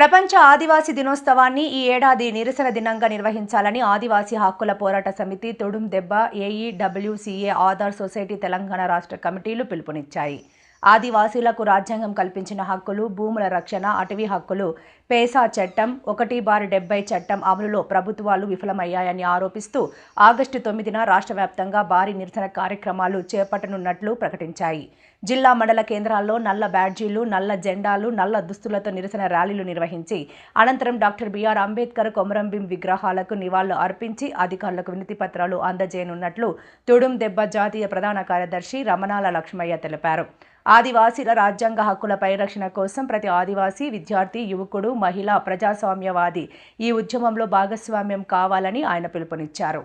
ప్రపంచ ఆదివాసీ దినోత్సవాన్ని ఈ ఏడాది నిరసన దినంగా నిర్వహించాలని ఆదివాసీ హక్కుల పోరాట సమితి, తొడుం దెబ్బ, ఏఈడబ్ల్యూసీఏ, ఆధార్ సొసైటీ తెలంగాణ రాష్ట్ర కమిటీలు పిలుపునిచ్చాయి. ఆదివాసీలకు రాజ్యాంగం కల్పించిన హక్కులు, భూముల రక్షణ, అటవీ హక్కులు, పేసా చట్టం, 1/70 చట్టం అమలులో ప్రభుత్వాలు విఫలమయ్యాయని ఆరోపిస్తూ ఆగస్టు 9న రాష్ట్ర వ్యాప్తంగా భారీ నిరసన కార్యక్రమాలు చేపట్టనున్నట్లు ప్రకటించాయి. జిల్లా మండల కేంద్రాల్లో నల్ల బ్యాడ్జీలు, నల్ల జెండాలు, నల్ల దుస్తులతో నిరసన ర్యాలీలు నిర్వహించి అనంతరం డాక్టర్ బిఆర్ అంబేద్కర్ కొమరంభీం విగ్రహాలకు నివాళులు అర్పించి అధికారులకు వినతి పత్రాలు అందజేయనున్నట్లు తొడుం దెబ్బ జాతీయ ప్రధాన కార్యదర్శి రమణాల లక్ష్మయ్య తెలిపారు. ఆదివాసీల రాజ్యాంగ హక్కుల పరిరక్షణ కోసం ప్రతి ఆదివాసీ, విద్యార్థి, యువకుడు, మహిళ, ప్రజాస్వామ్యవాది ఈ ఉద్యమంలో భాగస్వామ్యం కావాలని ఆయన పిలుపునిచ్చారు.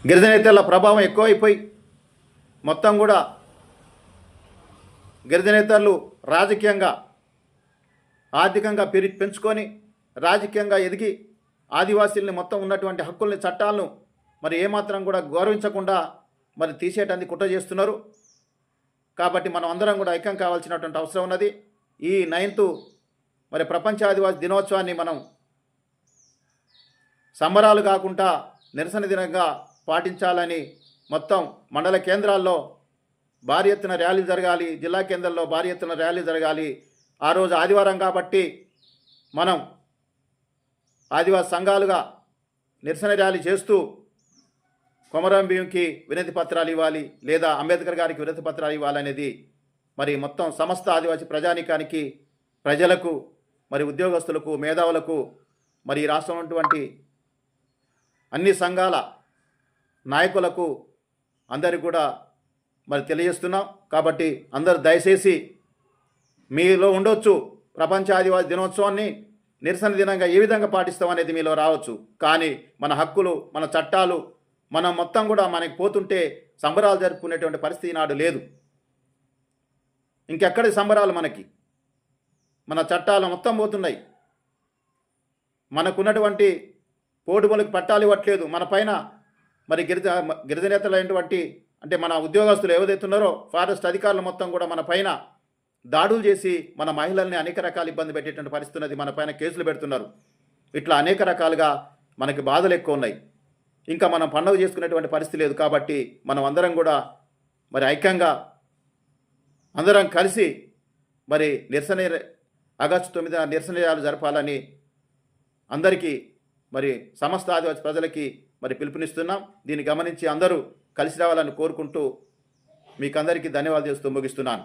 గిరిజనేతల ప్రభావం ఎక్కువైపోయి మొత్తం కూడా గిరిజనేతలు రాజకీయంగా, ఆర్థికంగా పెంచుకొని రాజకీయంగా ఎదిగి ఆదివాసీల్ని మొత్తం ఉన్నటువంటి హక్కుల్ని, చట్టాలను మరి ఏమాత్రం కూడా గౌరవించకుండా మరి తీసేయటానికి కుట్ర చేస్తున్నారు. కాబట్టి మనం అందరం కూడా ఐక్యం కావాల్సినటువంటి అవసరం ఉన్నది. ఈ 9th మరి ప్రపంచ ఆదివాసీ దినోత్సవాన్ని మనం సంబరాలు కాకుండా నిరసన దినంగా పాటించాలని మొత్తం మండల కేంద్రాల్లో భారీ ఎత్తున ర్యాలీలు జరగాలి, జిల్లా కేంద్రాల్లో భారీ ఎత్తున ర్యాలీలు జరగాలి. ఆ రోజు ఆదివారం కాబట్టి మనం ఆదివాసీ సంఘాలుగా నిరసన ర్యాలీ చేస్తూ కొమరంభీంకి వినతి పత్రాలు ఇవ్వాలి, లేదా అంబేద్కర్ గారికి వినతి పత్రాలు ఇవ్వాలనేది మరి మొత్తం సమస్త ఆదివాసీ ప్రజానీకానికి, ప్రజలకు, మరి ఉద్యోగస్తులకు, మేధావులకు, మరి ఈ రాష్ట్రంలో ఉన్నటువంటి అన్ని సంఘాల నాయకులకు అందరికీ కూడా మరి తెలియజేస్తున్నాం. కాబట్టి అందరూ దయచేసి మీలో ఉండొచ్చు ప్రపంచ ఆదివాసీ దినోత్సవాన్ని నిరసన దినంగా ఏ విధంగా పాటిస్తాం అనేది మీలో రావచ్చు. కానీ మన హక్కులు, మన చట్టాలు మనం మొత్తం కూడా మనకి పోతుంటే సంబరాలు జరుపుకునేటువంటి పరిస్థితి నాడు లేదు. ఇంకెక్కడి సంబరాలు మనకి? మన చట్టాలు మొత్తం పోతున్నాయి. మనకున్నటువంటి పోటుబలకు పట్టాలు ఇవ్వట్లేదు. మన పైన మరి గిరిజనేతలైనటువంటి అంటే మన ఉద్యోగస్తులు ఏవైతున్నారో ఫారెస్ట్ అధికారులు మొత్తం కూడా మన పైన దాడులు చేసి మన మహిళల్ని అనేక రకాల ఇబ్బంది పెట్టేటువంటి పరిస్థితి ఉన్నది. మన పైన కేసులు పెడుతున్నారు. ఇట్లా అనేక రకాలుగా మనకి బాధలు ఎక్కువ ఉన్నాయి. ఇంకా మనం పండుగ చేసుకునేటువంటి పరిస్థితి లేదు. కాబట్టి మనం అందరం కూడా మరి ఐక్యంగా అందరం కలిసి మరి ఆగస్టు 9న నిరసనలు జరపాలని అందరికీ మరి సమస్త ఆదివాసీ ప్రజలకి మరి పిలుపునిస్తున్నాం. దీన్ని గమనించి అందరూ కలిసి రావాలని కోరుకుంటూ మీకందరికీ ధన్యవాదాలు చేస్తూ ముగిస్తున్నాను.